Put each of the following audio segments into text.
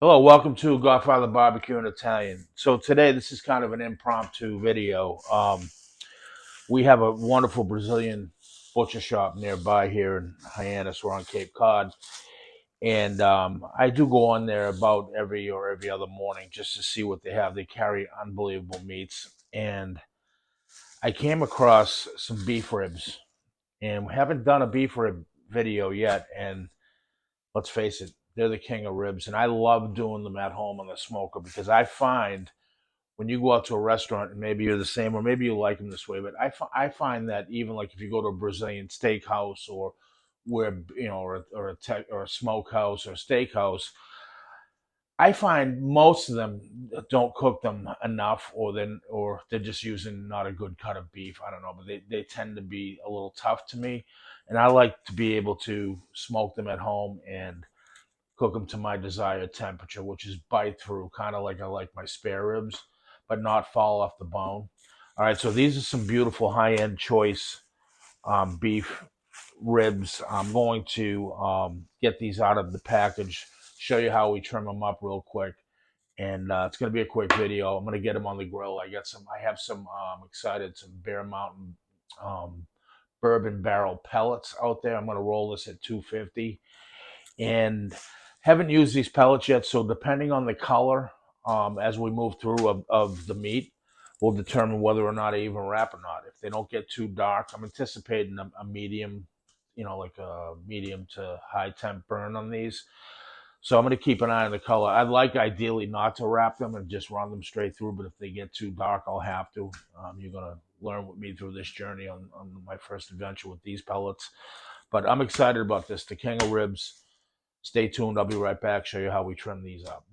Hello, welcome to Godfather Barbecue and Italian. So today, this is kind of an impromptu video. We have a wonderful Brazilian butcher shop nearby here in Hyannis. We're on Cape Cod, and I do go on there about every other morning just to see what they have. They carry unbelievable meats, and I came across some beef ribs, and we haven't done a beef rib video yet. And let's face it, they're the king of ribs, and I love doing them at home on the smoker because I find when you go out to a restaurant and maybe you're the same or maybe you like them this way, but I find that even like if you go to a Brazilian steakhouse or where or a tech, or a smokehouse or a steakhouse, I find most of them don't cook them enough, or they're just using not a good cut of beef. I don't know, but they tend to be a little tough to me, and I like to be able to smoke them at home and cook them to my desired temperature, which is bite through, kind of like I like my spare ribs, but not fall off the bone. All right, so these are some beautiful high end choice beef ribs. I'm going to get these out of the package, show you how we trim them up real quick, and it's going to be a quick video. I'm going to get them on the grill. I have some excited some Bear Mountain um, bourbon barrel pellets out there. I'm going to roll this at 250 and haven't used these pellets yet. So depending on the color, as we move through of the meat, will determine whether or not I even wrap or not. If they don't get too dark, I'm anticipating a medium, like a medium to high temp burn on these. So I'm going to keep an eye on the color. I'd like ideally not to wrap them and just run them straight through, but if they get too dark, I'll have to. You're going to learn with me through this journey on my first adventure with these pellets. But I'm excited about this, the King of Ribs. Stay tuned. I'll be right back. Show you how we trim these up.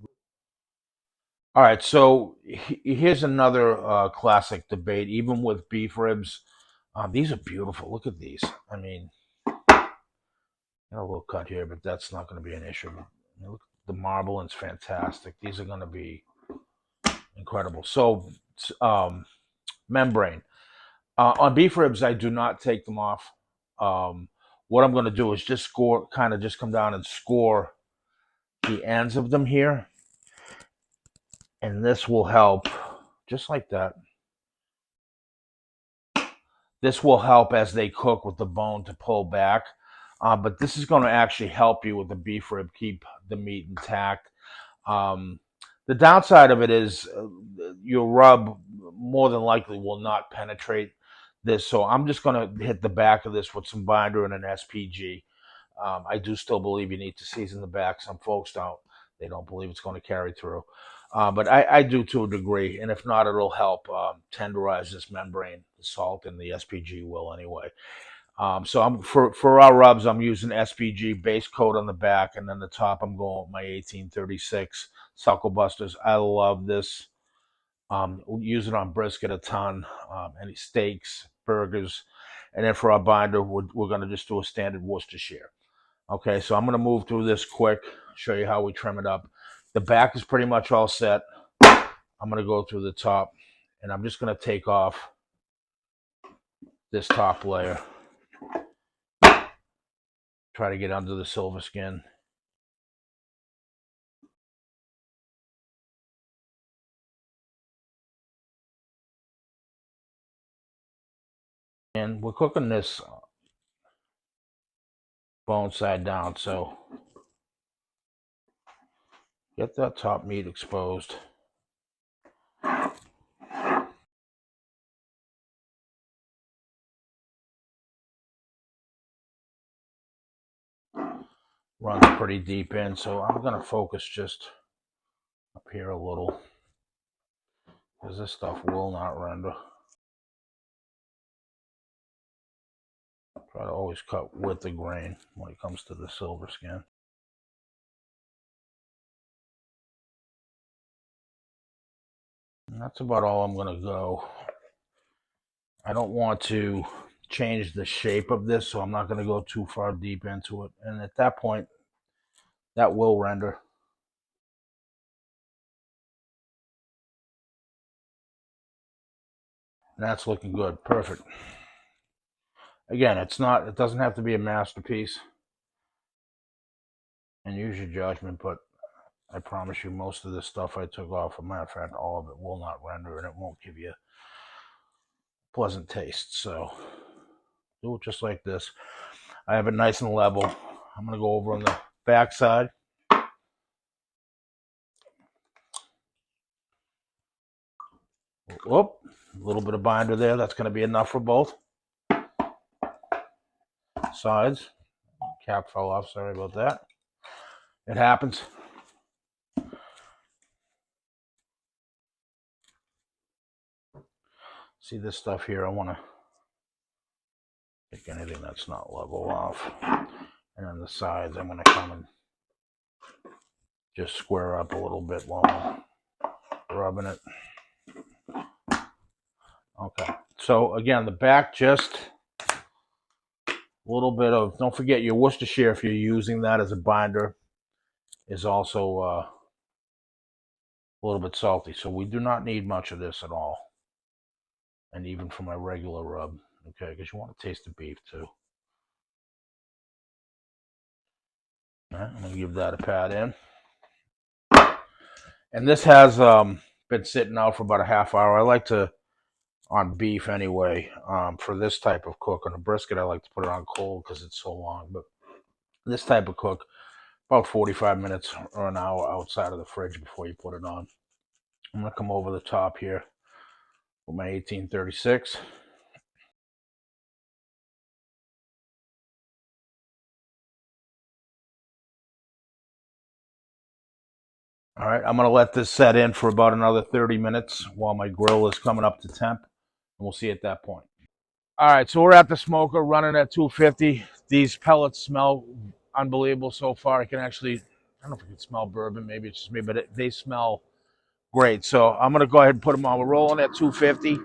All right. So here's another classic debate. Even with beef ribs, these are beautiful. Look at these. I mean, a little cut here, but that's not going to be an issue. Look, the marbling's fantastic. These are going to be incredible. So, membrane on beef ribs, I do not take them off. What I'm going to do is just score, kind of just come down and score the ends of them here, and this will help, just like that. This will help as they cook with the bone to pull back. But this is going to actually help you with the beef rib keep the meat intact. Um, the downside of it is your rub more than likely will not penetrate this. So I'm just going to hit the back of this with some binder and an SPG. I do still believe you need to season the back. Some folks don't. They don't believe it's going to carry through. But I do to a degree. And if not, it'll help tenderize this membrane. The salt and the SPG will anyway. So I'm for our rubs, I'm using SPG base coat on the back, and then the top I'm going with my 1836 Suckle Busters. I love this. Use it on brisket a ton, any steaks, burgers, and then for our binder, we're going to just do a standard Worcestershire. Okay, so I'm going to move through this quick, show you how we trim it up. The back is pretty much all set. I'm going to go through the top, and I'm just going to take off this top layer. Try to get under the silver skin. And we're cooking this bone side down, so get that top meat exposed. Runs pretty deep in, so I'm going to focus just up here a little because this stuff will not render. Try to always cut with the grain when it comes to the silver skin. And that's about all I'm going to go. I don't want to change the shape of this, so I'm not going to go too far deep into it. And at that point, that will render. And that's looking good. Perfect. Again, it doesn't have to be a masterpiece. And use your judgment, but I promise you, most of this stuff I took off. As a matter of fact, all of it will not render, and it won't give you pleasant taste. So do it just like this. I have it nice and level. I'm going to go over on the back side. Whoop, a little bit of binder there. That's going to be enough for both sides. Cap fell off. Sorry about that. It happens. See this stuff here? I want to take anything that's not level off. And on the sides, I'm going to come and just square up a little bit while I'm rubbing it. Okay. So again, the back, just a little bit of, don't forget your Worcestershire, if you're using that as a binder, is also a little bit salty. So we do not need much of this at all. And even for my regular rub, okay, because you want to taste the beef too. All right, I'm going to give that a pat in. And this has been sitting out for about a half hour. I like to, on beef anyway, for this type of cook. On a brisket, I like to put it on cold because it's so long. But this type of cook, about 45 minutes or an hour outside of the fridge before you put it on. I'm going to come over the top here with my 1836. All right, I'm going to let this set in for about another 30 minutes while my grill is coming up to temp, and we'll see at that point. All right, so we're at the smoker running at 250. These pellets smell unbelievable so far. I can actually, I don't know if I can smell bourbon, maybe it's just me, but they smell great. So I'm going to go ahead and put them on. We're rolling at 250.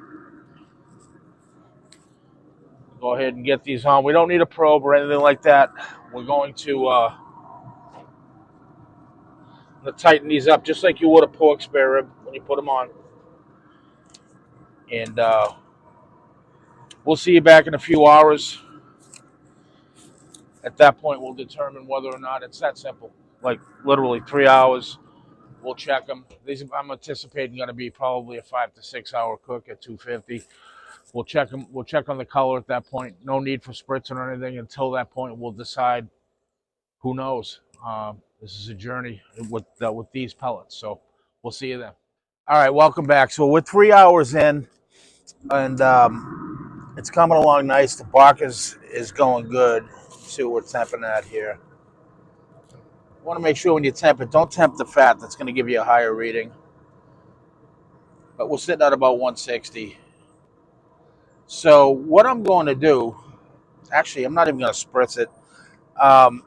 Go ahead and get these on. We don't need a probe or anything like that. We're going to tighten these up just like you would a pork spare rib when you put them on. And we'll see you back in a few hours. At that point, we'll determine whether or not it's that simple. Like literally 3 hours. We'll check them. These I'm anticipating going to be probably a 5 to 6 hour cook at 250. We'll check them. We'll check on the color at that point. No need for spritzing or anything until that point. We'll decide. Who knows? This is a journey with these pellets. So we'll see you then. All right, welcome back. So we're 3 hours in, and it's coming along nice. The bark is going good. Let's see what we're temping at here. You want to make sure when you temp it, don't temp the fat. That's going to give you a higher reading. But we're sitting at about 160. So what I'm going to do, actually, I'm not even going to spritz it. Um,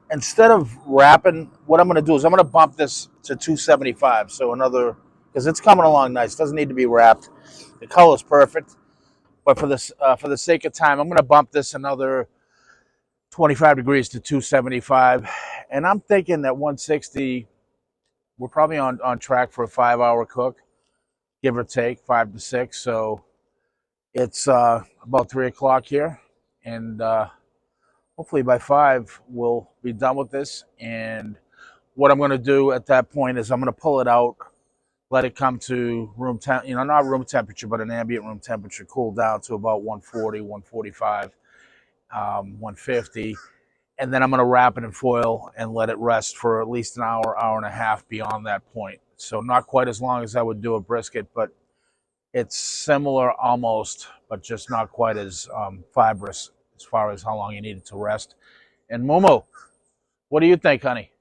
Instead of wrapping, what I'm going to do is I'm going to bump this to 275. So another, because it's coming along nice. It doesn't need to be wrapped. The color is perfect. But for the sake of time, I'm going to bump this another 25 degrees to 275. And I'm thinking that 160, we're probably on track for a 5 hour cook, give or take 5 to 6. So it's about 3 o'clock here. And hopefully by 5, we'll be done with this. And what I'm going to do at that point is I'm going to pull it out, let it come to room temp, not room temperature, but an ambient room temperature, cool down to about 140, 145, 150. And then I'm going to wrap it in foil and let it rest for at least an hour, hour and a half beyond that point. So not quite as long as I would do a brisket, but it's similar almost, but just not quite as fibrous as far as how long you need it to rest. And Momo, what do you think, honey?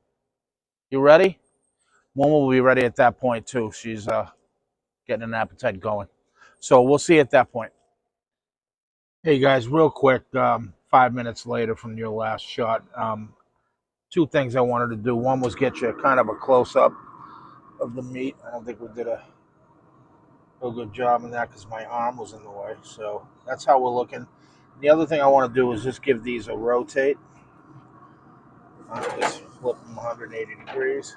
You ready? Momo will be ready at that point too. She's getting an appetite going. So we'll see at that point. Hey guys, real quick, 5 minutes later from your last shot, two things I wanted to do. One was get you kind of a close up of the meat. I don't think we did a good job in that because my arm was in the way. So that's how we're looking. The other thing I want to do is just give these a rotate. Just flip them 180 degrees.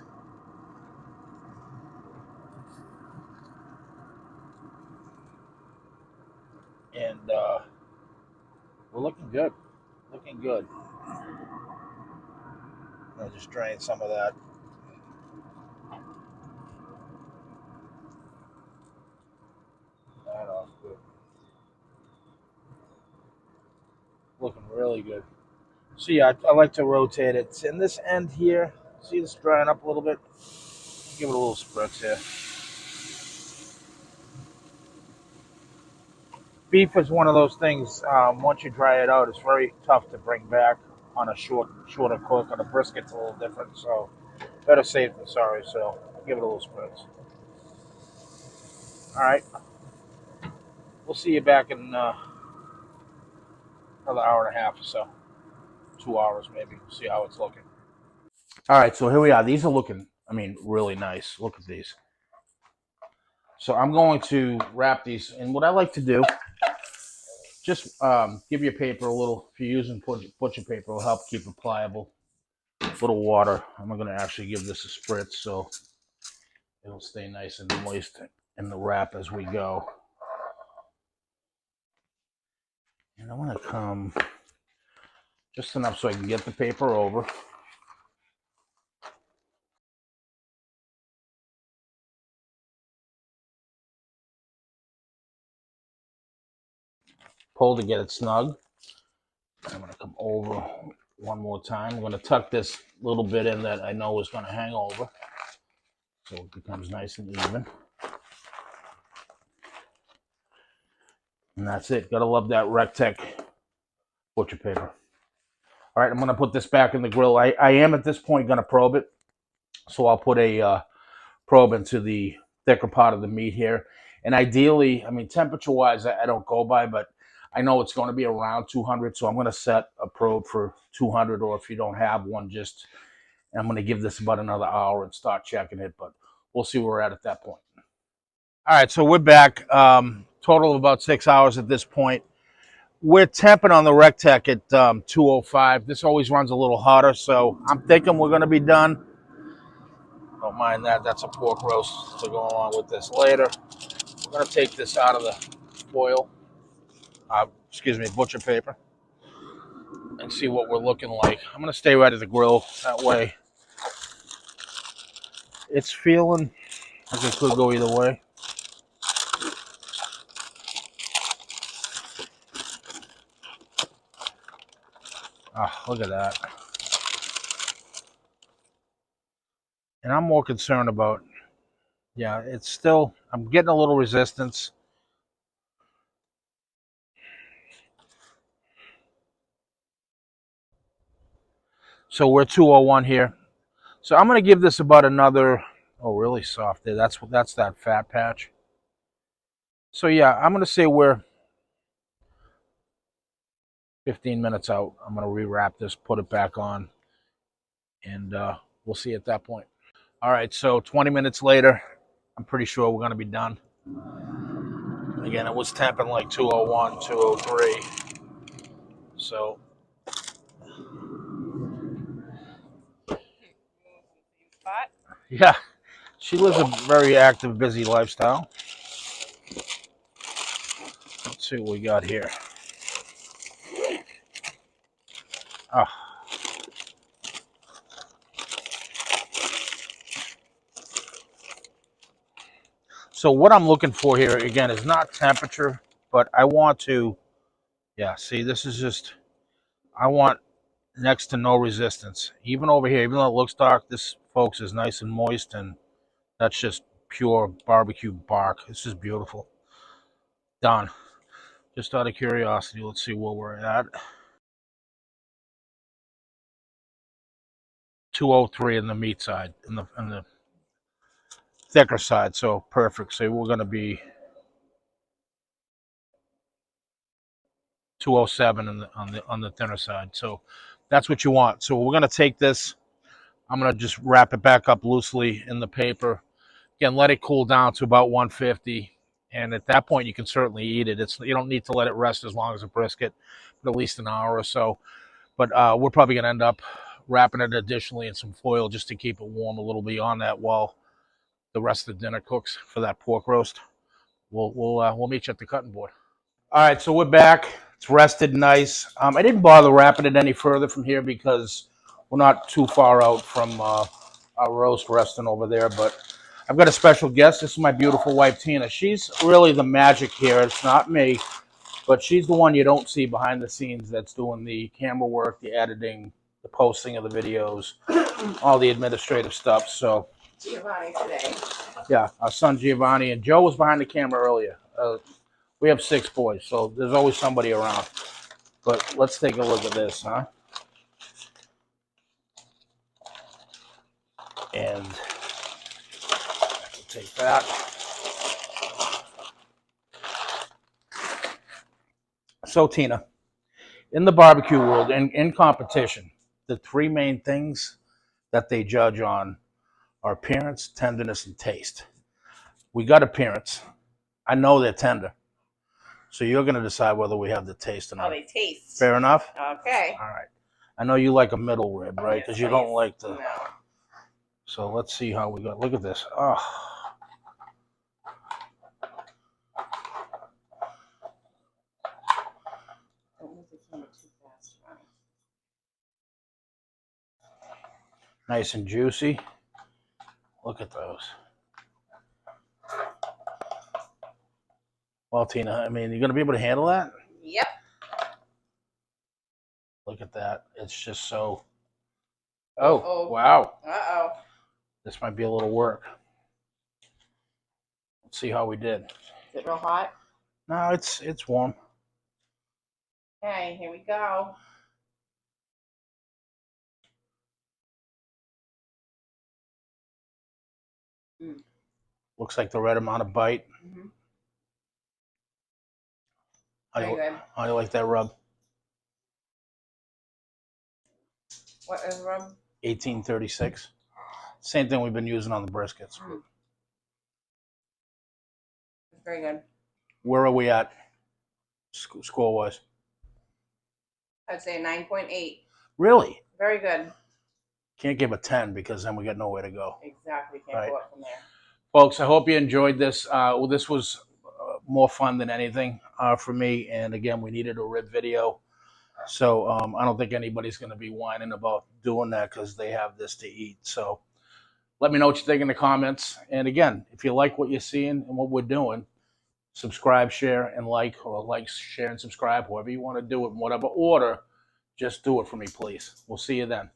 And we're looking good. Looking good. I'll just drain some of that really good. So yeah, I like to rotate it. And this end here, see this drying up a little bit? Give it a little spritz here. Beef is one of those things. Once you dry it out, it's very tough to bring back on a shorter cook. On a brisket's a little different, so better safe than sorry. So give it a little spritz. All right, we'll see you back in another hour and a half or so, 2 hours maybe. We'll see how it's looking. All right, so here we are. These are looking, I mean, really nice. Look at these. So I'm going to wrap these, and what I like to do, just give your paper a little, if you're using butcher paper, it'll help keep it pliable. A little water. I'm going to actually give this a spritz so it'll stay nice and moist in the wrap as we go. And I want to come just enough so I can get the paper over. Pull to get it snug. I'm going to come over one more time. I'm going to tuck this little bit in that I know is going to hang over so it becomes nice and even. And that's it. Gotta love that Rectech butcher paper. All right, I'm gonna put this back in the grill. I am at this point gonna probe it. So I'll put a probe into the thicker part of the meat here. And ideally, I mean, temperature-wise, I don't go by, but I know it's gonna be around 200, so I'm gonna set a probe for 200, or if you don't have one, just, I'm gonna give this about another hour and start checking it, but we'll see where we're at that point. All right, so we're back. Total of about 6 hours at this point. We're temping on the Rectech at 205. This always runs a little hotter, so I'm thinking we're going to be done. Don't mind that. That's a pork roast to go along with this later. We're going to take this out of the foil, butcher paper, and see what we're looking like. I'm going to stay right at the grill. That way, it's feeling like it could go either way. Oh, look at that. And I'm more concerned about, yeah, it's still, I'm getting a little resistance. So we're 201 here. So I'm going to give this about another, oh, really soft there. That's that fat patch. So yeah, I'm going to say we're 15 minutes out. I'm going to rewrap this, put it back on, and we'll see at that point. All right, so 20 minutes later, I'm pretty sure we're going to be done. Again, it was temping like 201, 203. So yeah, she lives a very active, busy lifestyle. Let's see what we got here. Oh. So what I'm looking for here, again, is not temperature, but I want to, yeah, see, this is just, I want next to no resistance. Even over here, even though it looks dark, this, folks, is nice and moist, and that's just pure barbecue bark. This is beautiful. Done. Just out of curiosity, let's see where we're at. 203 in the meat side, in the thicker side, so perfect. So we're going to be 207 on the thinner side. So that's what you want. So we're going to take this. I'm going to just wrap it back up loosely in the paper. Again, let it cool down to about 150. And at that point, you can certainly eat it. You don't need to let it rest as long as a brisket, but at least an hour or so. But we're probably going to end up wrapping it additionally in some foil just to keep it warm a little beyond that while the rest of the dinner cooks for that pork roast. We'll meet you at the cutting board. All right, so we're back. It's rested nice. I didn't bother wrapping it any further from here because we're not too far out from our roast resting over there. But I've got a special guest. This is my beautiful wife, Tina. She's really the magic here. It's not me. But she's the one you don't see behind the scenes that's doing the camera work, the editing, the posting of the videos, all the administrative stuff. So Giovanni today. yeah, our son Giovanni and Joe was behind the camera earlier. We have 6 boys, so there's always somebody around. But let's take a look at this, huh? And take that. So Tina, in the barbecue world, in competition, the 3 main things that they judge on are appearance, tenderness, and taste. We got appearance. I know they're tender. So you're going to decide whether we have the taste or not. Oh, they taste. Fair enough? Okay. All right. I know you like a middle rib, right? Because you don't like the... No. So let's see how we got. Look at this. Oh. Nice and juicy. Look at those. Well, Tina, I mean, you're going to be able to handle that? Yep. Look at that. It's just so... Oh, wow. Uh-oh. This might be a little work. Let's see how we did. Is it real hot? No, it's warm. Okay, here we go. Looks like the right amount of bite. Mm-hmm. How do you like that rub? What is rub? 1836. Same thing we've been using on the briskets. It's very good. Where are we at score-wise? I'd say 9.8. Really? Very good. Can't give a 10 because then we got nowhere to go. Exactly. Can't go up from there. Folks, I hope you enjoyed this. This was more fun than anything for me. And again, we needed a rib video. So I don't think anybody's going to be whining about doing that because they have this to eat. So let me know what you think in the comments. And again, if you like what you're seeing and what we're doing, subscribe, share, and like, or like, share, and subscribe, however you want to do it, in whatever order. Just do it for me, please. We'll see you then.